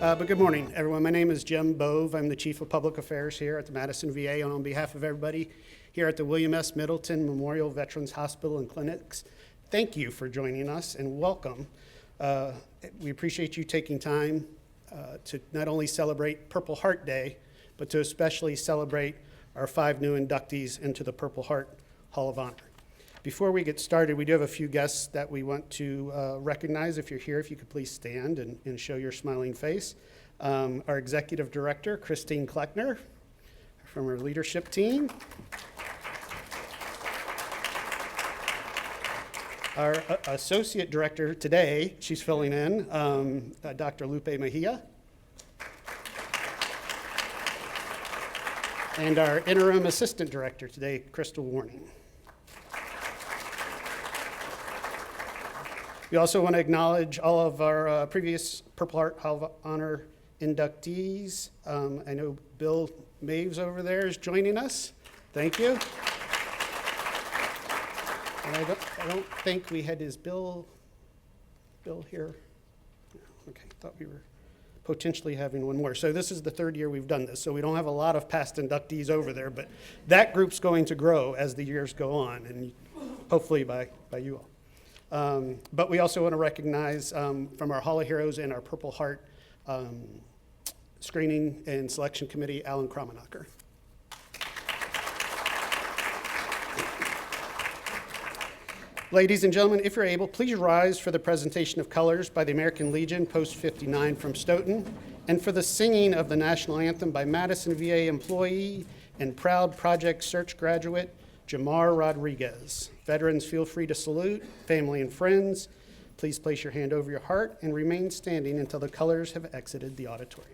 But good morning, everyone. My name is Jim Bove. I'm the Chief of Public Affairs here at the Madison VA, and on behalf of everybody here at the William S. Middleton Memorial Veterans Hospital and Clinics, thank you for joining us and welcome. We appreciate you taking time to not only celebrate Purple Heart Day, but to especially celebrate our 5 new inductees into the Purple Heart Hall of Honor. Before we get started, we do have a few guests that we want to recognize. If you're here, if you could please stand and show your smiling face. Our Executive Director, Christine Kleckner, from her leadership team. Our Associate Director today, she's filling in, Dr. Lupe Mejia. And our Interim Assistant Director today, Crystal Warning. We also want to acknowledge all of our previous Purple Heart Hall of Honor inductees. I know Bill Maves over there is joining us. Thank you. And I don't think we had, is Bill here? Okay, thought we were potentially having one more. So this is the 3rd year we've done this, so we don't have a lot of past inductees over there, but that group's going to grow as the years go on, and hopefully by you all. But we also want to recognize from our Hall of Heroes and our Purple Heart Screening and Selection Committee, Alan Kramenacher. Ladies and gentlemen, if you're able, please rise for the presentation of colors by the American Legion, Post 59 from Stoughton, and for the singing of the national anthem by Madison VA employee and proud Project Search graduate, Jamar Rodriguez. Veterans, feel free to salute. Family and friends, please place your hand over your heart and remain standing until the colors have exited the auditorium.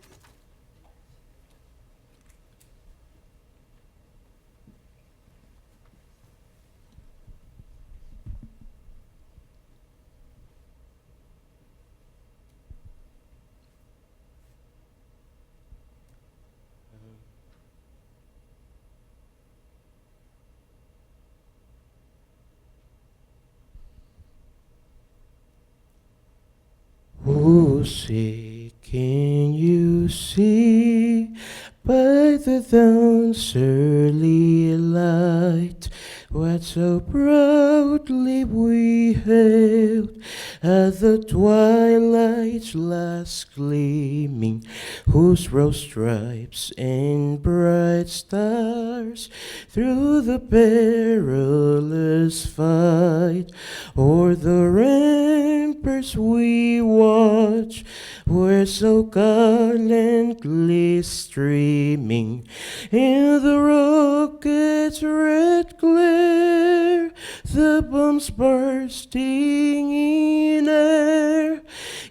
Oh, say, can you see by the dawn's early light what so proudly we hailed at the twilight's last gleaming, whose rose stripes and bright stars through the perilous fight o'er the ramparts we watch were so gallantly streaming in the rocket's red glare, the bombs bursting in air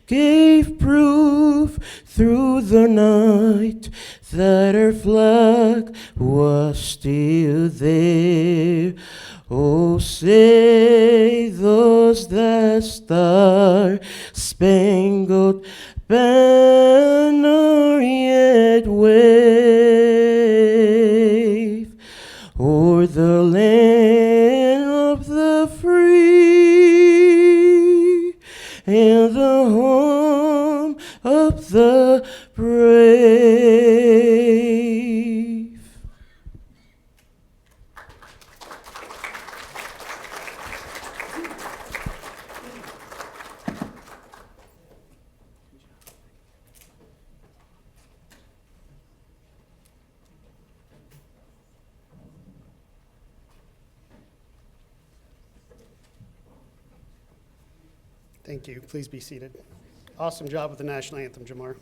gave proof through the night that our flag was still there. Oh, say those that star-spangled banner yet wave o'er the land of the free and the home of the brave. Thank you. Please be seated. Awesome job with the national anthem, Jamar.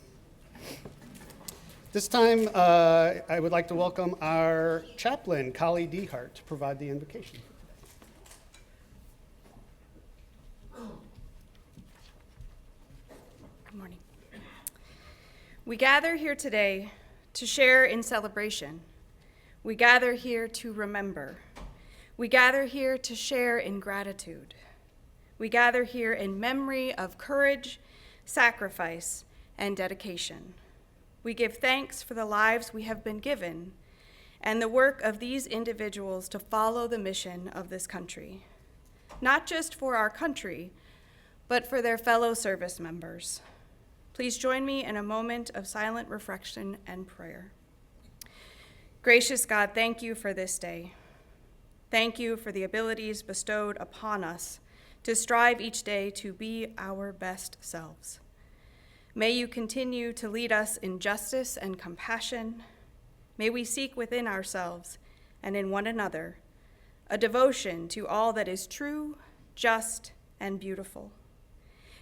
This time, I would like to welcome our chaplain, Kali Dehart, to provide the invocation. Good morning. We gather here today to share in celebration. We gather here to remember. We gather here to share in gratitude. We gather here in memory of courage, sacrifice, and dedication. We give thanks for the lives we have been given and the work of these individuals to follow the mission of this country, not just for our country, but for their fellow service members. Please join me in a moment of silent reflection and prayer. Gracious God, thank you for this day. Thank you for the abilities bestowed upon us to strive each day to be our best selves. May you continue to lead us in justice and compassion. May we seek within ourselves and in one another a devotion to all that is true, just, and beautiful.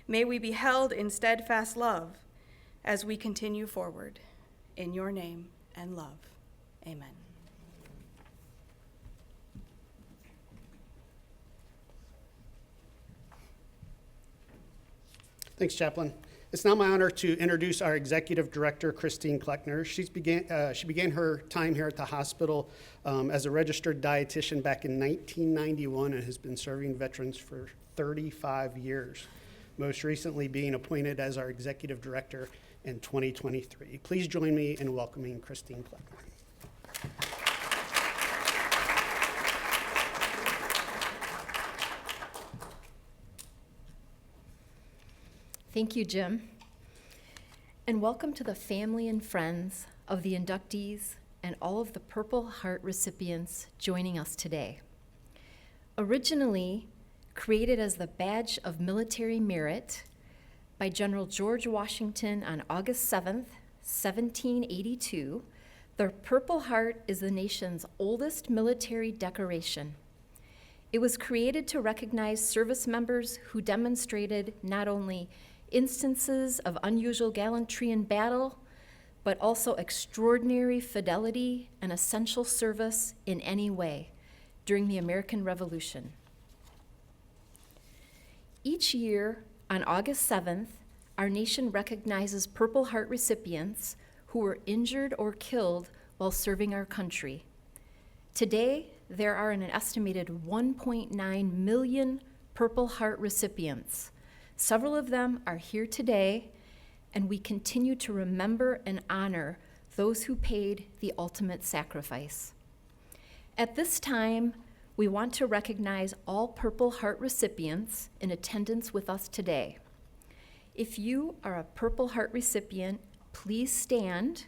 May we be held in steadfast love as we continue forward. In your name and love, amen. Thanks, Chaplain. It's now my honor to introduce our Executive Director, Christine Kleckner. She began her time here at the hospital as a registered dietitian back in 1991 and has been serving veterans for 35 years, most recently being appointed as our Executive Director in 2023. Please join me in welcoming Christine Kleckner. Thank you, Jim. And welcome to the family and friends of the inductees and all of the Purple Heart recipients joining us today. Originally created as the Badge of Military Merit by General George Washington on August 7th, 1782, the Purple Heart is the nation's oldest military decoration. It was created to recognize service members who demonstrated not only instances of unusual gallantry in battle, but also extraordinary fidelity and essential service in any way during the American Revolution. Each year, on August 7th, our nation recognizes Purple Heart recipients who were injured or killed while serving our country. Today, there are an estimated 1.9 million Purple Heart recipients. Several of them are here today, and we continue to remember and honor those who paid the ultimate sacrifice. At this time, we want to recognize all Purple Heart recipients in attendance with us today. If you are a Purple Heart recipient, please stand.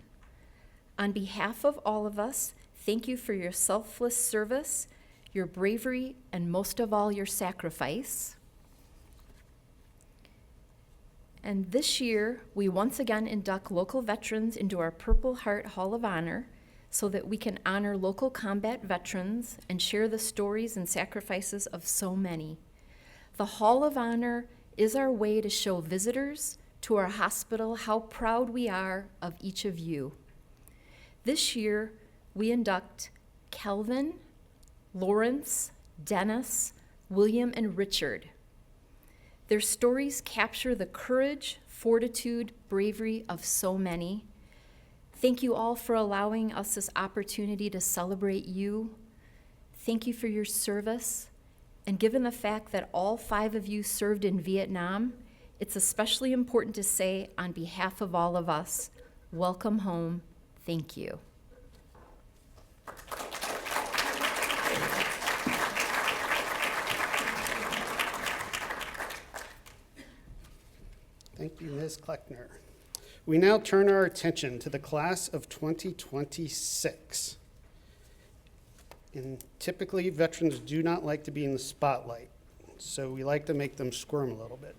On behalf of all of us, thank you for your selfless service, your bravery, and most of all, your sacrifice. And this year, we once again induct local veterans into our Purple Heart Hall of Honor so that we can honor local combat veterans and share the stories and sacrifices of so many. The Hall of Honor is our way to show visitors to our hospital how proud we are of each of you. This year, we induct Kelvin, Lawrence, Dennis, William, and Richard. Their stories capture the courage, fortitude, bravery of so many. Thank you all for allowing us this opportunity to celebrate you. Thank you for your service. And given the fact that all 5 of you served in Vietnam, it's especially important to say on behalf of all of us, welcome home, thank you. Thank you, Ms. Kleckner. We now turn our attention to the class of 2026. And typically, veterans do not like to be in the spotlight, so we like to make them squirm a little bit.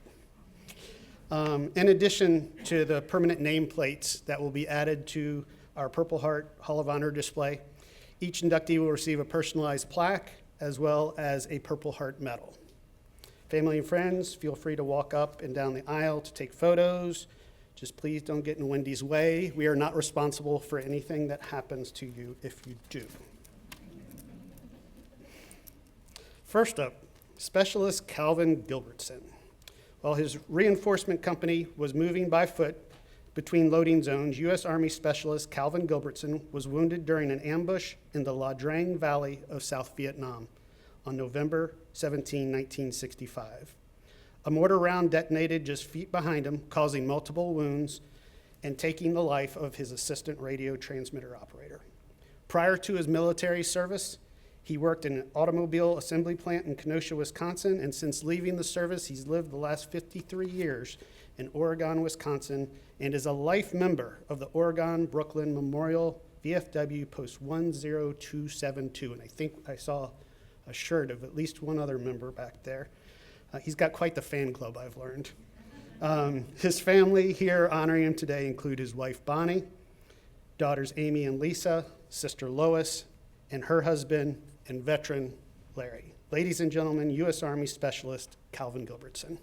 In addition to the permanent nameplates that will be added to our Purple Heart Hall of Honor display, each inductee will receive a personalized plaque as well as a Purple Heart medal. Family and friends, feel free to walk up and down the aisle to take photos. Just please don't get in Wendy's way. We are not responsible for anything that happens to you if you do. First up, Specialist Calvin Gilbertson. While his reinforcement company was moving by foot between loading zones, U.S. Army Specialist Calvin Gilbertson was wounded during an ambush in the La Drang Valley of South Vietnam on November 17, 1965. A mortar round detonated just feet behind him, causing multiple wounds and taking the life of his assistant radio transmitter operator. Prior to his military service, he worked in an automobile assembly plant in Kenosha, Wisconsin, and since leaving the service, he's lived the last 53 years in Oregon, Wisconsin, and is a life member of the Oregon Brooklyn Memorial VFW Post 10272. And I think I saw a shirt of at least one other member back there. He's got quite the fan club, I've learned. His family here honoring him today include his wife, Bonnie, daughters, Amy and Lisa, sister, Lois, and her husband and veteran, Larry. Ladies and gentlemen, U.S. Army Specialist, Calvin Gilbertson.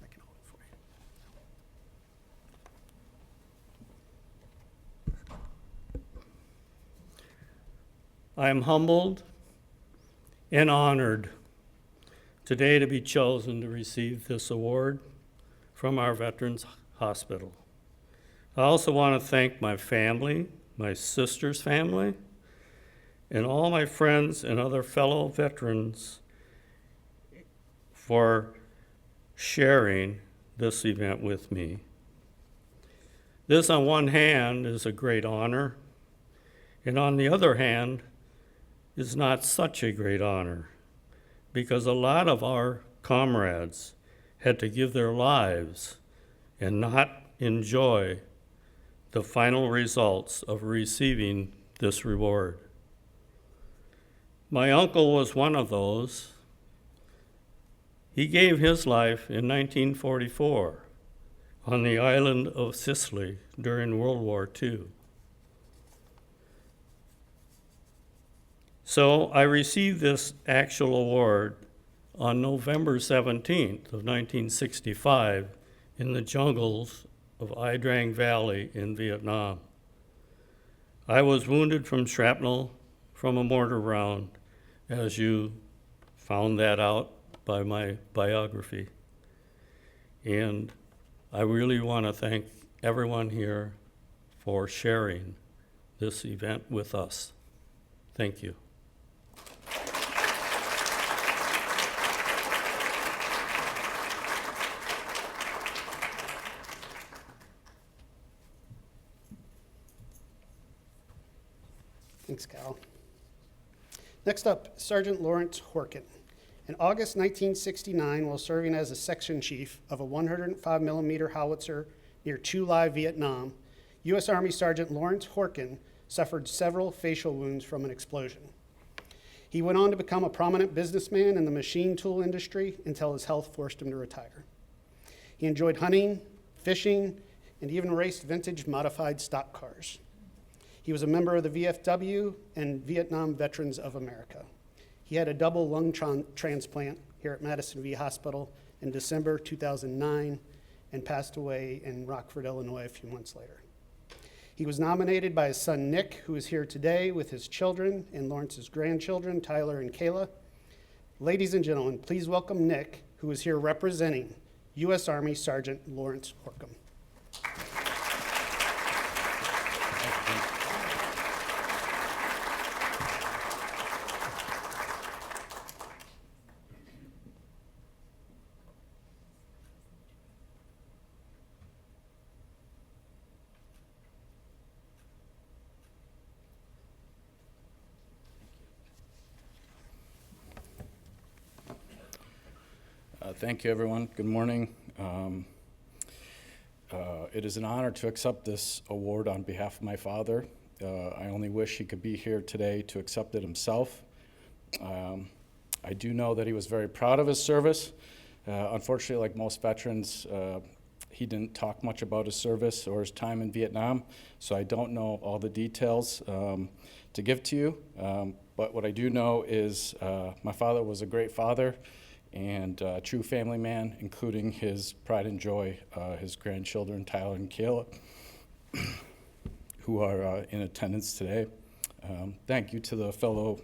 I can hold it for you. I am humbled and honored today to be chosen to receive this award from our Veterans Hospital. I also want to thank my family, my sister's family, and all my friends and other fellow veterans for sharing this event with me. This, on one hand, is a great honor, and on the other hand, is not such a great honor, because a lot of our comrades had to give their lives and not enjoy the final results of receiving this reward. My uncle was one of those. He gave his life in 1944 on the island of Sicily during World War II. So I received this actual award on November 17th of 1965 in the jungles of Ai Drang Valley in Vietnam. I was wounded from shrapnel from a mortar round, as you found that out by my biography. And I really want to thank everyone here for sharing this event with us. Thank you. Thanks, Cal. Next up, Sergeant Lawrence Horkan. In August 1969, while serving as a section chief of a 105 millimeter howitzer near Tu Lai, Vietnam, U.S. Army Sergeant Lawrence Horkan suffered several facial wounds from an explosion. He went on to become a prominent businessman in the machine tool industry until his health forced him to retire. He enjoyed hunting, fishing, and even raced vintage modified stock cars. He was a member of the VFW and Vietnam Veterans of America. He had a double lung transplant here at Madison VA Hospital in December 2009 and passed away in Rockford, Illinois a few months later. He was nominated by his son Nick, who is here today with his children and Lawrence's grandchildren, Tyler and Kayla. Ladies and gentlemen, please welcome Nick, who is here representing U.S. Army Sergeant Lawrence Horkan. Thank you, everyone. Good morning. It is an honor to accept this award on behalf of my father. I only wish he could be here today to accept it himself. I do know that he was very proud of his service. Unfortunately, like most veterans, he didn't talk much about his service or his time in Vietnam, so I don't know all the details to give to you. But what I do know is my father was a great father and a true family man, including his pride and joy, his grandchildren, Tyler and Kayla, who are in attendance today. Thank you to the fellow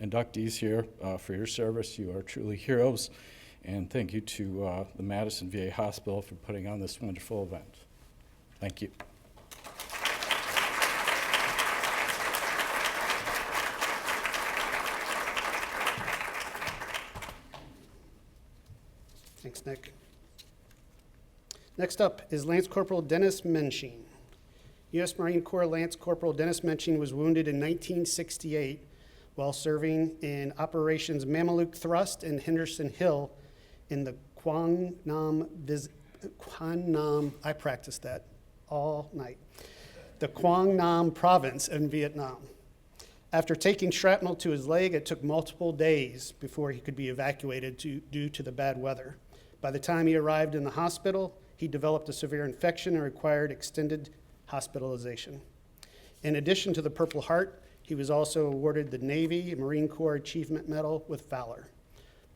inductees here for your service. You are truly heroes. And thank you to the Madison VA Hospital for putting on this wonderful event. Thank you. Thanks, Nick. Next up is Lance Corporal Dennis Mensching. U.S. Marine Corps Lance Corporal Dennis Mensching was wounded in 1968 while serving in Operations Mameluke Thrust and Henderson Hill in the Quang Nam, I practiced that all night, the Quang Nam province in Vietnam. After taking shrapnel to his leg, it took multiple days before he could be evacuated due to the bad weather. By the time he arrived in the hospital, he developed a severe infection and required extended hospitalization. In addition to the Purple Heart, he was also awarded the Navy Marine Corps Achievement Medal with Valor.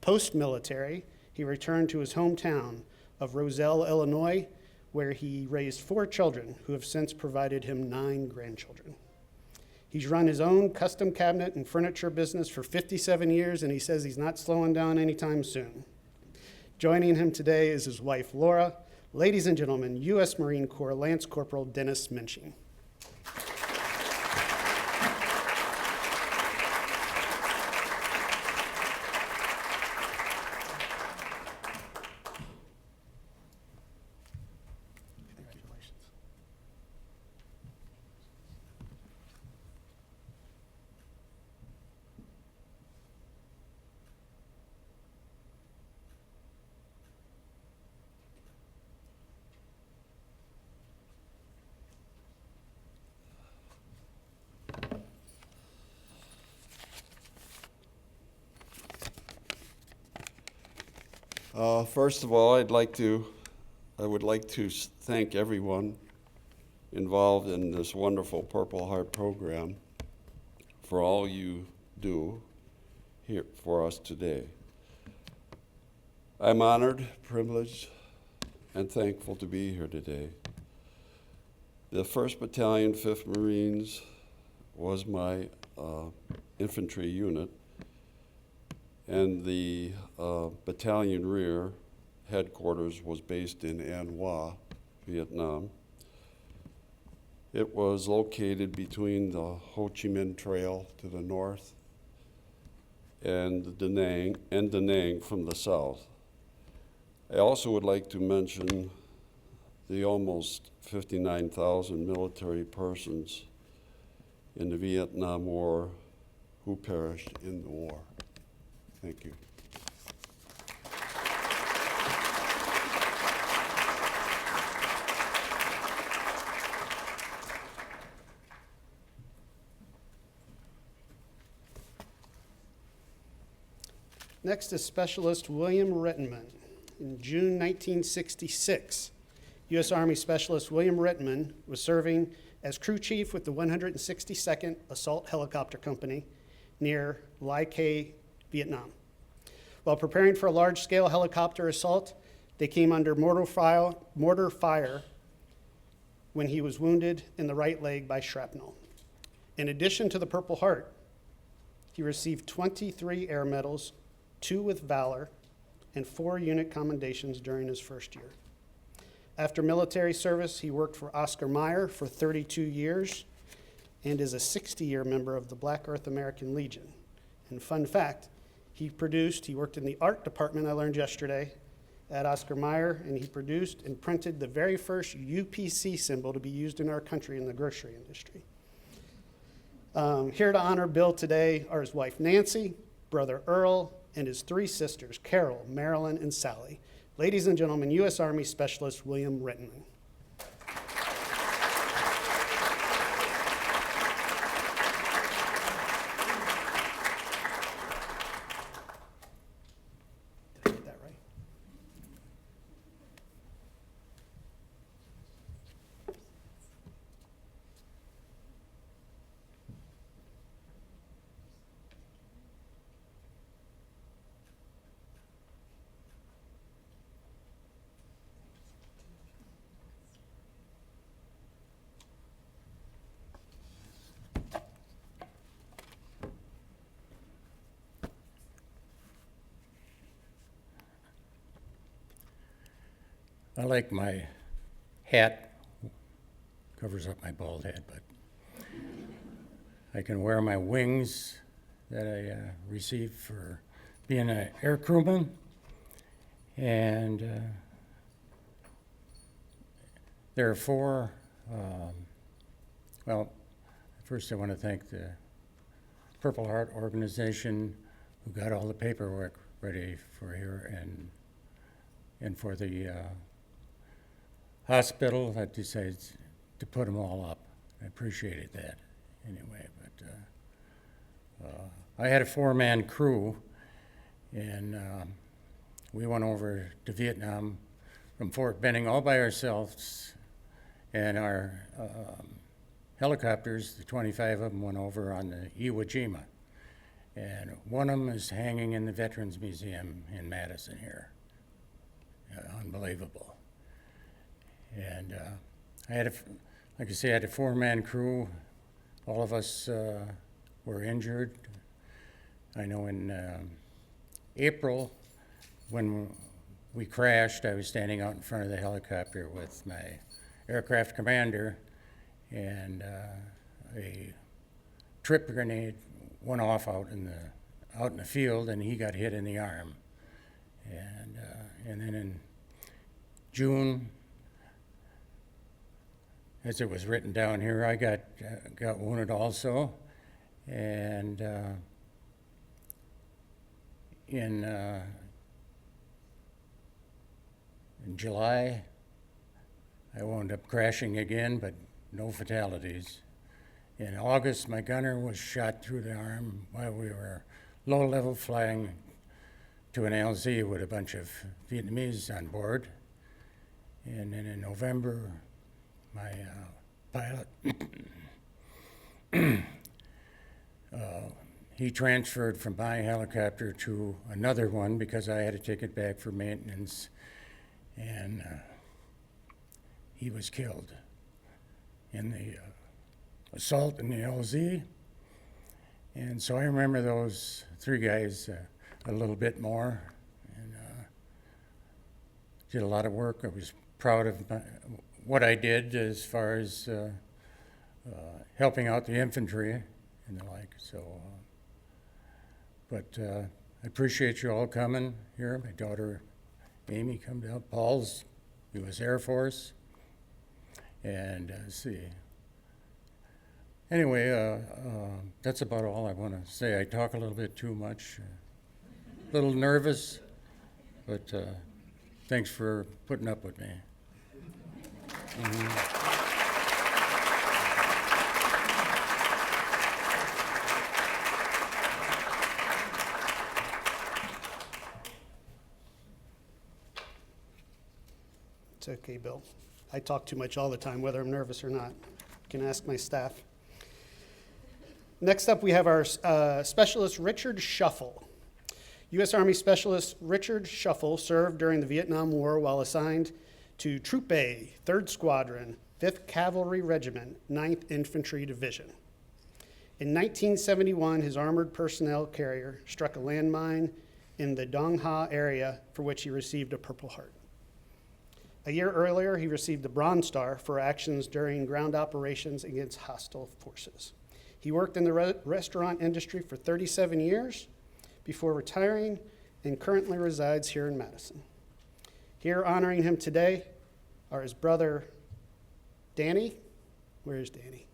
Post-military, he returned to his hometown of Roselle, Illinois, where he raised 4 children who have since provided him 9 grandchildren. He's run his own custom cabinet and furniture business for 57 years, and he says he's not slowing down anytime soon. Joining him today is his wife, Laura. Ladies and gentlemen, U.S. Marine Corps Lance Corporal Dennis Mensching. First of all, I would like to thank everyone involved in this wonderful Purple Heart program for all you do here for us today. I'm honored, privileged, and thankful to be here today. The 1st Battalion, 5th Marines was my infantry unit, and the battalion rear headquarters was based in An Hoa, Vietnam. It was located between the Ho Chi Minh Trail to the north and Da Nang from the south. I also would like to mention the almost 59,000 military persons in the Vietnam War who perished in the war. Thank you. Next is Specialist William Rettenmund. In June 1966, U.S. Army Specialist William Rettenmund was serving as crew chief with the 162nd Assault Helicopter Company near Lai Khe, Vietnam. While preparing for a large-scale helicopter assault, they came under mortar fire when he was wounded in the right leg by shrapnel. In addition to the Purple Heart, he received 23 air medals, 2 with Valor, and 4 unit commendations during his first year. After military service, he worked for Oscar Mayer for 32 years and is a 60-year member of the Black Earth American Legion. And fun fact, he worked in the art department, I learned yesterday, at Oscar Mayer, and he produced and printed the very first UPC symbol to be used in our country in the grocery industry. Here to honor Bill today are his wife Nancy, brother Earl, and his 3 sisters, Carol, Marilyn, and Sally. Ladies and gentlemen, U.S. Army Specialist William Rettenmund. Did I get that right? I like my hat, covers up my bald head, but I can wear my wings that I received for being an air crewman. And there are four, well, first I want to thank the Purple Heart organization who got all the paperwork ready for here, and for the hospital that decided to put them all up. I appreciated that anyway. But I had a four-man crew, and we went over to Vietnam from Fort Benning all by ourselves, and our helicopters, the 25 of them, went over on the Iwo Jima. And one of them is hanging in the Veterans Museum in Madison here. Unbelievable. And I had, like I say, I had a four-man crew. All of us were injured. I know in April, when we crashed, I was standing out in front of the helicopter with my aircraft commander, and a trip grenade went off out in the field, and he got hit in the arm. And then in June, as it was written down here, I got wounded also, and in July, I wound up crashing again, but no fatalities. In August, my gunner was shot through the arm while we were low-level flying to an LZ with a bunch of Vietnamese on board. And then in November, my pilot, he transferred from my helicopter to another one because I had to take it back for maintenance, and he was killed in the assault in the LZ. And so I remember those three guys a little bit more, and did a lot of work. I was proud of what I did as far as helping out the infantry and the like. So, but I appreciate you all coming here. My daughter Amy come down. Paul's U.S. Air Force. And let's see. Anyway, that's about all I want to say. I talk a little bit too much, a little nervous, but thanks for putting up with me. It's okay, Bill. I talk too much all the time, whether I'm nervous or not. You can ask my staff. Next up, we have our specialist, Richard Shafel. U.S. Army Specialist Richard Shafel served during the Vietnam War while assigned to Troop A, 3rd Squadron, 5th Cavalry Regiment, 9th Infantry Division. In 1971, his armored personnel carrier struck a landmine in the Dong Ha area, for which he received a Purple Heart. A year earlier, he received the Bronze Star for actions during ground operations against hostile forces. He worked in the restaurant industry for 37 years before retiring and currently resides here in Madison. Here honoring him today are his brother, Danny. Where is Danny?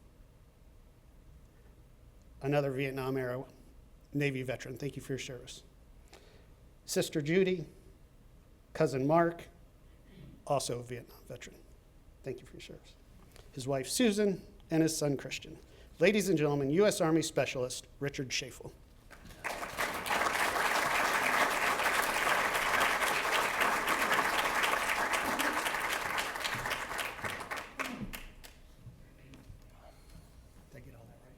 Another Vietnam-era Navy veteran. Thank you for your service. Sister Judy, cousin Mark, also a Vietnam veteran. Thank you for your service. His wife, Susan, and his son, Christian. Ladies and gentlemen, U.S. Army Specialist Richard Shafel. Did I get all that right?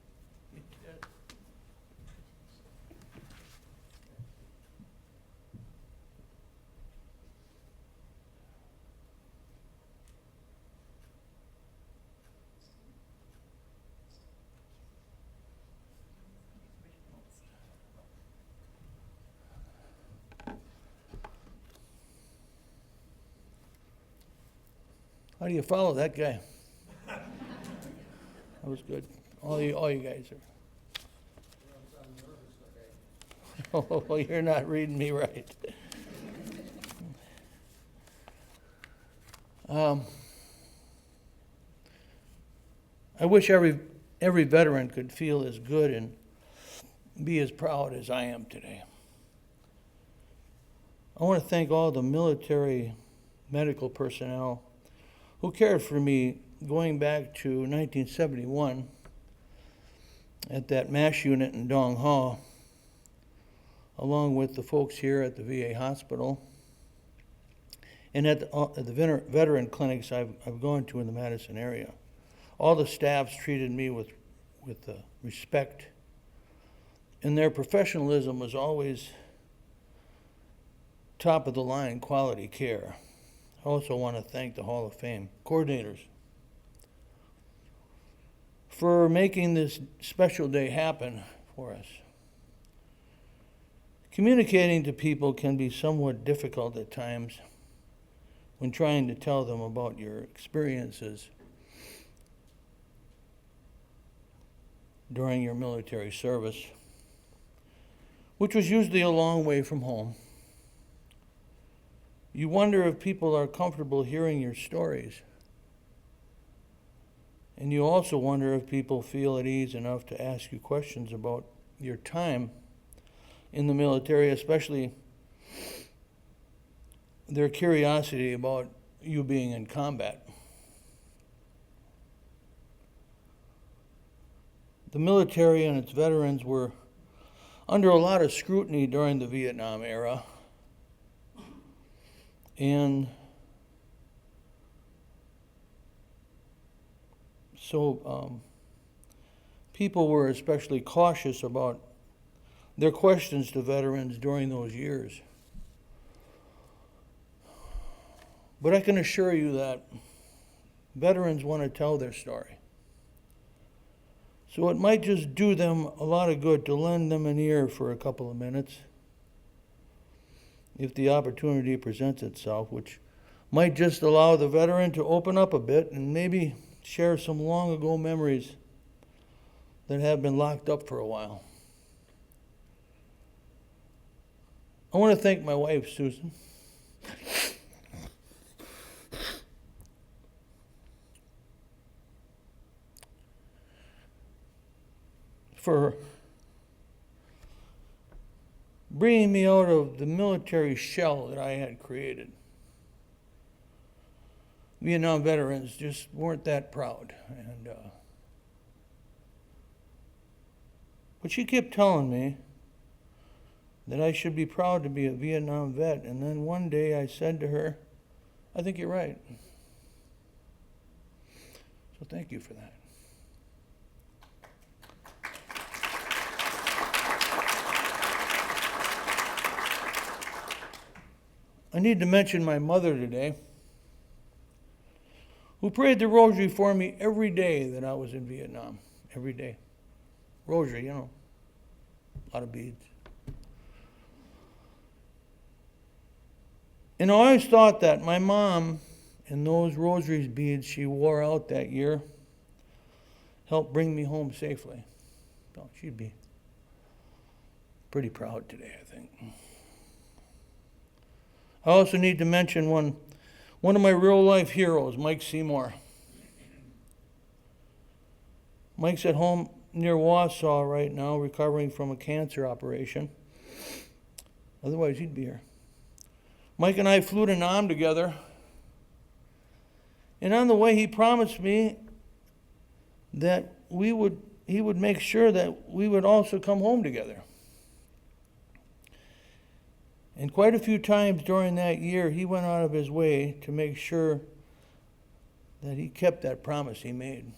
How do you follow that guy? That was good. All you guys are. Oh, you're not reading me right. I wish every veteran could feel as good and be as proud as I am today. I want to thank all the military medical personnel who cared for me going back to 1971 at that MASH unit in Dong Hall, along with the folks here at the VA hospital and at the veteran clinics I've gone to in the Madison area. All the staffs treated me with respect, and their professionalism was always top of the line quality care. I also want to thank the Hall of Fame coordinators for making this special day happen for us. Communicating to people can be somewhat difficult at times when trying to tell them about your experiences during your military service, which was usually a long way from home. You wonder if people are comfortable hearing your stories. And you also wonder if people feel at ease enough to ask you questions about your time in the military, especially their curiosity about you being in combat. The military and its veterans were under a lot of scrutiny during the Vietnam era. And so people were especially cautious about their questions to veterans during those years. But I can assure you that veterans want to tell their story. So it might just do them a lot of good to lend them an ear for a couple of minutes, if the opportunity presents itself, which might just allow the veteran to open up a bit and maybe share some long ago memories that have been locked up for a while. I want to thank my wife, Susan, for bringing me out of the military shell that I had created. Vietnam veterans just weren't that proud. But she kept telling me that I should be proud to be a Vietnam vet. And then one day I said to her, I think you're right. So thank you for that. I need to mention my mother today, who prayed the rosary for me every day that I was in Vietnam. Every day. Rosary, you know, a lot of beads. And I always thought that my mom and those rosary beads she wore out that year helped bring me home safely. So she'd be pretty proud today, I think. I also need to mention one of my real-life heroes, Mike Seymour. Mike's at home near Wausau right now, recovering from a cancer operation. Otherwise, he'd be here. Mike and I flew to Nam together. And on the way, he promised me that he would make sure that we would also come home together. And quite a few times during that year, he went out of his way to make sure that he kept that promise he made.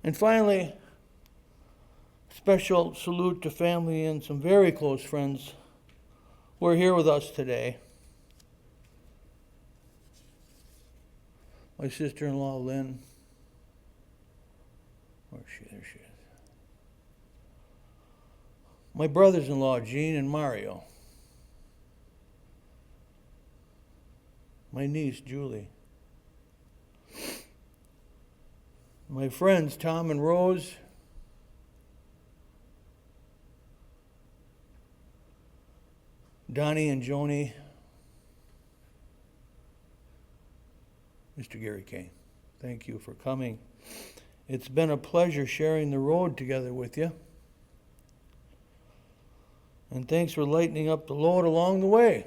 And finally, special salute to family and some very close friends who are here with us today. My sister-in-law, Lynn. Where is she? There she is. My brothers-in-law, Gene and Mario. My niece, Julie. My friends, Tom and Rose. Donnie and Joni. Mr. Gary Kane. Thank you for coming. It's been a pleasure sharing the road together with you. And thanks for lightening up the load along the way.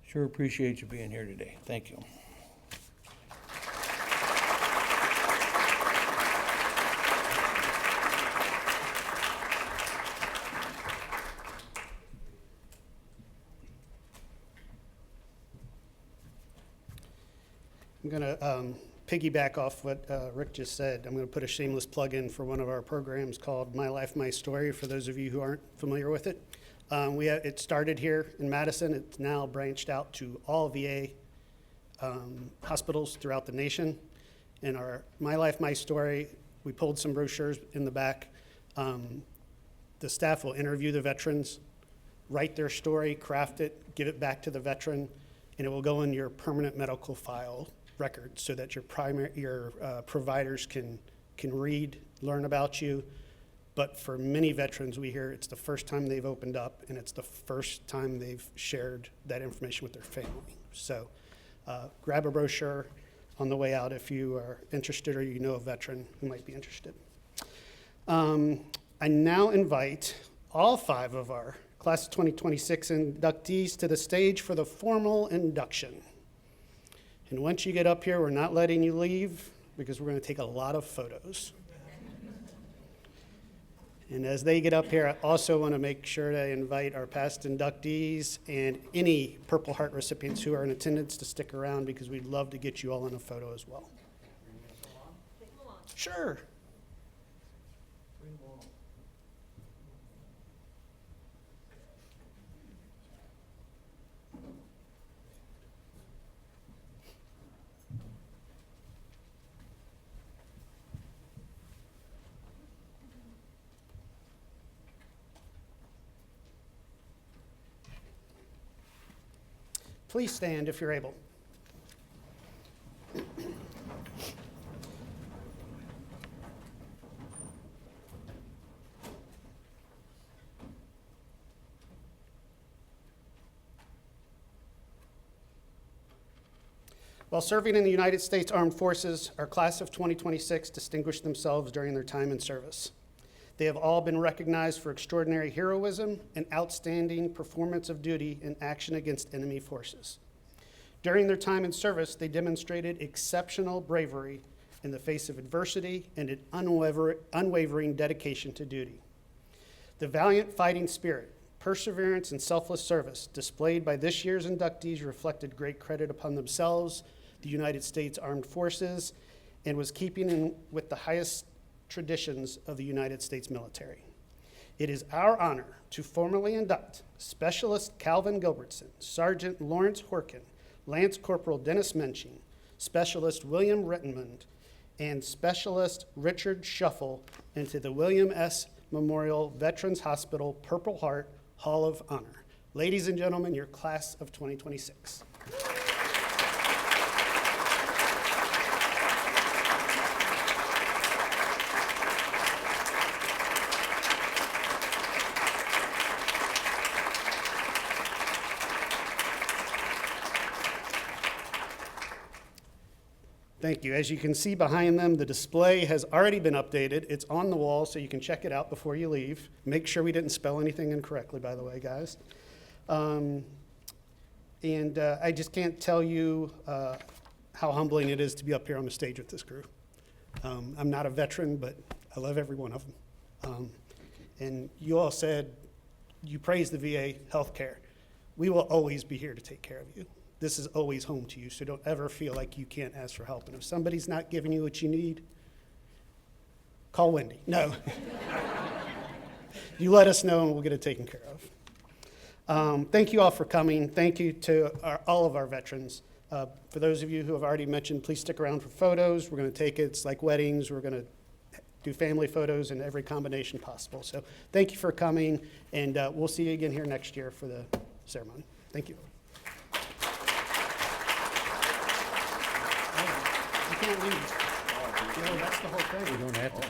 Sure appreciate you being here today. Thank you. I'm going to piggyback off what Rick just said. I'm going to put a shameless plug in for one of our programs called My Life, My Story, for those of you who aren't familiar with it. It started here in Madison. It's now branched out to all VA hospitals throughout the nation. In our My Life, My Story, we pulled some brochures in the back. The staff will interview the veterans, write their story, craft it, give it back to the veteran, and it will go in your permanent medical file record so that your providers can read, learn about you. But for many veterans, we hear it's the first time they've opened up, and it's the first time they've shared that information with their family. So grab a brochure on the way out if you are interested or you know a veteran who might be interested. I now invite all 5 of our Class of 2026 inductees to the stage for the formal induction. And once you get up here, we're not letting you leave because we're going to take a lot of photos. And as they get up here, I also want to make sure to invite our past inductees and any Purple Heart recipients who are in attendance to stick around because we'd love to get you all in a photo as well. Sure. Please stand if you're able. While serving in the United States Armed Forces, our class of 2026 distinguished themselves during their time in service. They have all been recognized for extraordinary heroism and outstanding performance of duty in action against enemy forces. During their time in service, they demonstrated exceptional bravery in the face of adversity and an unwavering dedication to duty. The valiant fighting spirit, perseverance, and selfless service displayed by this year's inductees reflected great credit upon themselves, the United States Armed Forces, and was keeping in with the highest traditions of the United States military. It is our honor to formally induct Specialist Calvin Gilbertson, Sergeant Lawrence Horkan, Lance Corporal Dennis Mensching, Specialist William Rettenmund, and Specialist Richard Shafel into the William S. Memorial Veterans Hospital Purple Heart Hall of Honor. Ladies and gentlemen, your class of 2026. Thank you. As you can see behind them, the display has already been updated. It's on the wall, so you can check it out before you leave. Make sure we didn't spell anything incorrectly, by the way, guys. I just can't tell you how humbling it is to be up here on the stage with this group. I'm not a veteran, but I love every one of them. And you all said you praise the VA healthcare. We will always be here to take care of you. This is always home to you, so don't ever feel like you can't ask for help. And if somebody's not giving you what you need, call Wendy. No. You let us know and we'll get it taken care of. Thank you all for coming. Thank you to all of our veterans. For those of you who have already mentioned, please stick around for photos. We're going to take it. It's like weddings. We're going to do family photos in every combination possible. So thank you for coming, and we'll see you again here next year for the ceremony. Thank you. You can't leave. That's the whole thing. We don't have to.